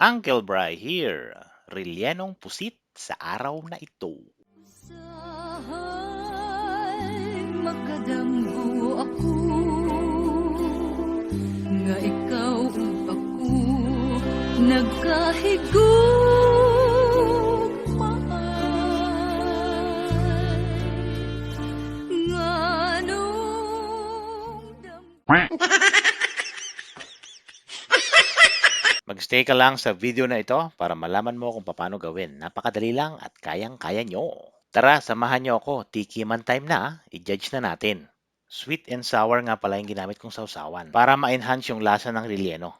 Uncle Bry here, relyenong pusit sa araw na ito. Usahay makadamgo ako nga ikaw ug ako nagkahigugmaay nganong Magstay ka lang sa video na ito para malaman mo kung paano gawin. Napakadali lang at kayang-kaya nyo. Tara, samahan nyo ako. Tikiman time na, i-judge na natin. Sweet and sour nga pala yung ginamit kong sausawan para ma-enhance yung lasa ng relleno.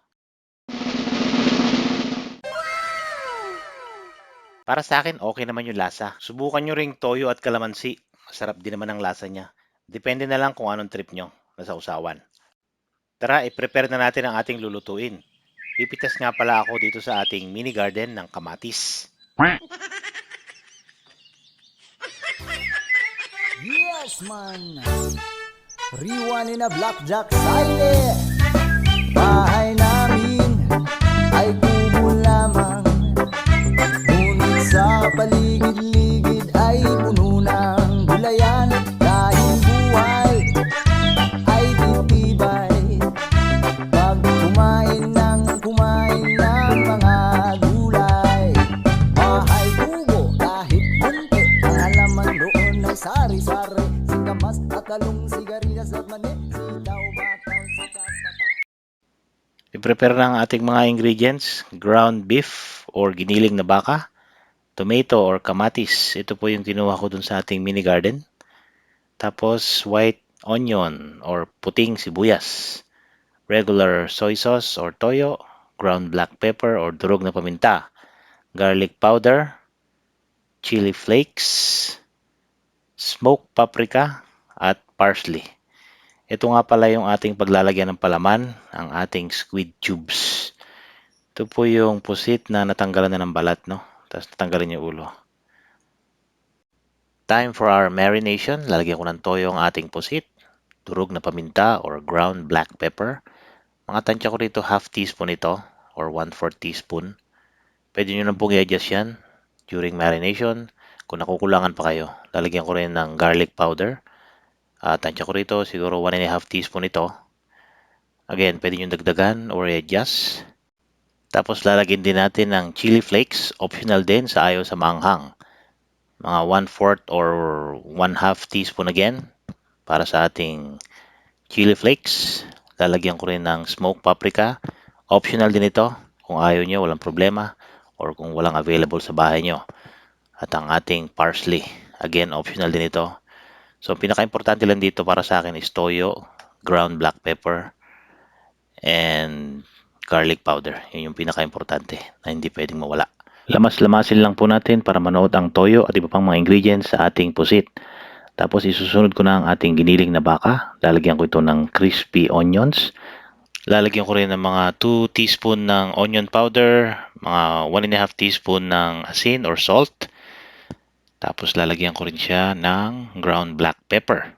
Para sa akin, okay naman yung lasa. Subukan nyo ring toyo at kalamansi. Masarap din naman ang lasa niya. Depende na lang kung anong trip nyo na sausawan. Tara, i-prepare na natin ang ating lulutuin. Pipitas nga pala ako dito sa ating mini garden ng kamatis. Yes, man! Riwan na Blackjack Sile. Bahay namin ay kubo lamang, ngunit sa paligid-ligid ay puno ng gulayan. Dahil buhay ay titibay pag kumain ng mga gulay. Bahay kubo kahit bunti, ang halaman doon ay sari-sari, singkamas at talong, sigarilyas at mani, sitaw, bataw, sikat, I-prepare na ang ating mga ingredients. Ground beef or giniling na baka, tomato or kamatis. Ito po yung kinuha ko dun sa ating mini garden. Tapos white onion or puting sibuyas. Regular soy sauce or toyo. Ground black pepper or durog na paminta. Garlic powder. Chili flakes. Smoked paprika at parsley. Ito nga pala yung ating paglalagyan ng palaman, ang ating squid tubes. Ito po yung pusit na natanggalan na ng balat, no? Tapos natanggalan yung ulo. Time for our marination. Lalagyan ko ng toyo ang ating pusit, durog na paminta or ground black pepper. Mga tansya ko rito half teaspoon ito or 1/4 teaspoon. Pwede nyo nang pong i-adjust yan during marination. Kung nakukulangan pa kayo, lalagyan ko rin ng garlic powder. Tansya ko rito siguro 1.5 teaspoon ito. Again, pwede nyo dagdagan or i-adjust. Tapos lalagyan din natin ng chili flakes, optional din sa ayaw sa maanghang. Mga 1/4 or 1/2 teaspoon again para sa ating chili flakes. Lalagyan ko rin ng smoked paprika, optional din ito kung ayaw nyo, walang problema, or kung walang available sa bahay nyo. At ang ating parsley, again, optional din ito. So, pinaka-importante lang dito para sa akin is toyo, ground black pepper, and garlic powder. Yun yung pinaka-importante na hindi pwedeng mawala. Lamas-lamasin lang po natin para manood ang toyo at iba pang mga ingredients sa ating pusit. Tapos isusunod ko na ang ating giniling na baka. Lalagyan ko ito ng crispy onions. Lalagyan ko rin ng mga 2 teaspoon ng onion powder, mga 1.5 teaspoon ng asin or salt. Tapos lalagyan ko rin siya ng ground black pepper.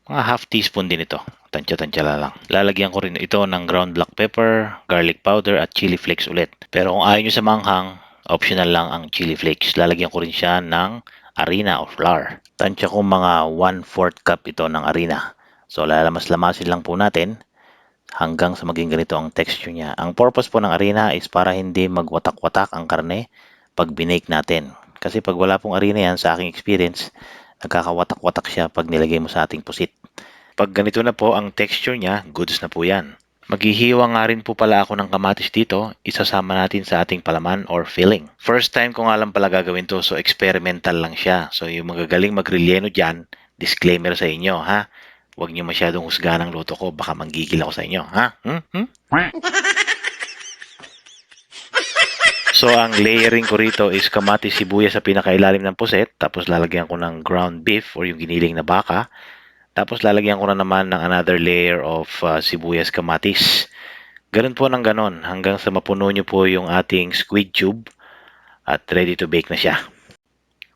Mga half teaspoon din ito. Tansya-tansya lang. Lalagyan ko rin ito ng ground black pepper, garlic powder at chili flakes ulit. Pero kung ayaw nyo sa manghang, optional lang ang chili flakes. Lalagyan ko rin siya ng harina o flour. Tansya ko mga 1/4 cup ito ng harina. So lalamas-lamasin lang po natin hanggang sa maging ganito ang texture niya. Ang purpose po ng harina is para hindi magwatak-watak ang karne pag binake natin. Kasi pag wala pong harina yan, sa aking experience, nagkakawatak-watak siya pag nilagay mo sa ating pusit. Pag ganito na po ang texture niya, goods na po yan. Maghihiwa nga rin po pala ako ng kamatis dito, isasama natin sa ating palaman or filling. First time ko nga lang pala gagawin to, so experimental lang siya. So yung magagaling magrelleno dyan, disclaimer sa inyo ha. Huwag niyo masyadong husgahan ang luto ko, baka manggigil ako sa inyo ha. So ang layering ko rito is kamatis sibuyas sa pinakailalim ng puset, tapos lalagyan ko ng ground beef or yung giniling na baka. Tapos lalagyan ko na naman ng another layer of sibuyas kamatis. Ganun po ng ganun hanggang sa mapuno nyo po yung ating squid tube at ready to bake na siya.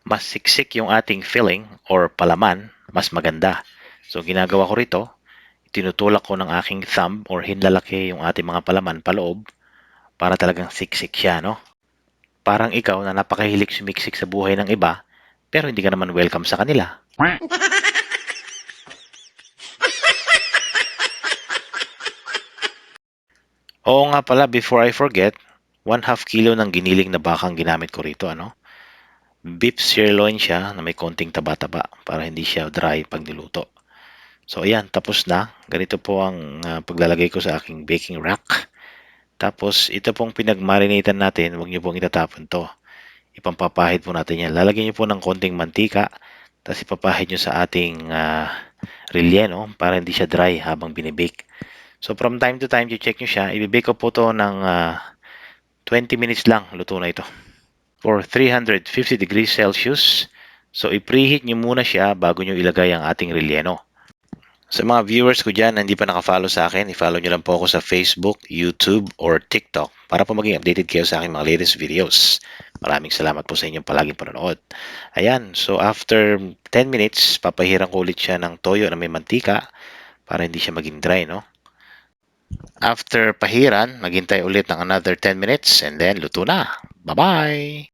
Mas siksik yung ating filling or palaman, mas maganda. So ginagawa ko rito, tinutulak ko ng aking thumb or hinlalaki yung ating mga palaman paloob para talagang siksik siya, no? Parang ikaw na napakahilig sumiksik sa buhay ng iba, pero hindi ka naman welcome sa kanila. Oo nga pala, before I forget, 1/2 kilo ng giniling na bakang ginamit ko rito, ano? Beef sirloin siya na may konting taba-taba para hindi siya dry pag niluto. So ayan, tapos na. Ganito po ang paglalagay ko sa aking baking rack. Tapos ito pong pinagmarinatan natin, huwag niyo pong itatapon to. Ipampapahid po natin yan. Lalagyan niyo po ng konting mantika, tapos ipapahid niyo sa ating relleno para hindi siya dry habang binibake. So from time to time, i-check nyo siya. Ibibake ko po to ng 20 minutes lang. Luto na ito. For 350 degrees Celsius. So i-preheat nyo muna siya bago nyo ilagay ang ating relleno. Sa mga viewers ko dyan na hindi pa nakafollow sa akin, i-follow nyo lang po ako sa Facebook, YouTube, or TikTok para po maging updated kayo sa aking mga latest videos. Maraming salamat po sa inyong palaging panonood. Ayan, so after 10 minutes, papahiran ko ulit siya ng toyo na may mantika para hindi siya maging dry, no? After pahiran, maghintay ulit ng another 10 minutes and then luto na. Bye-bye!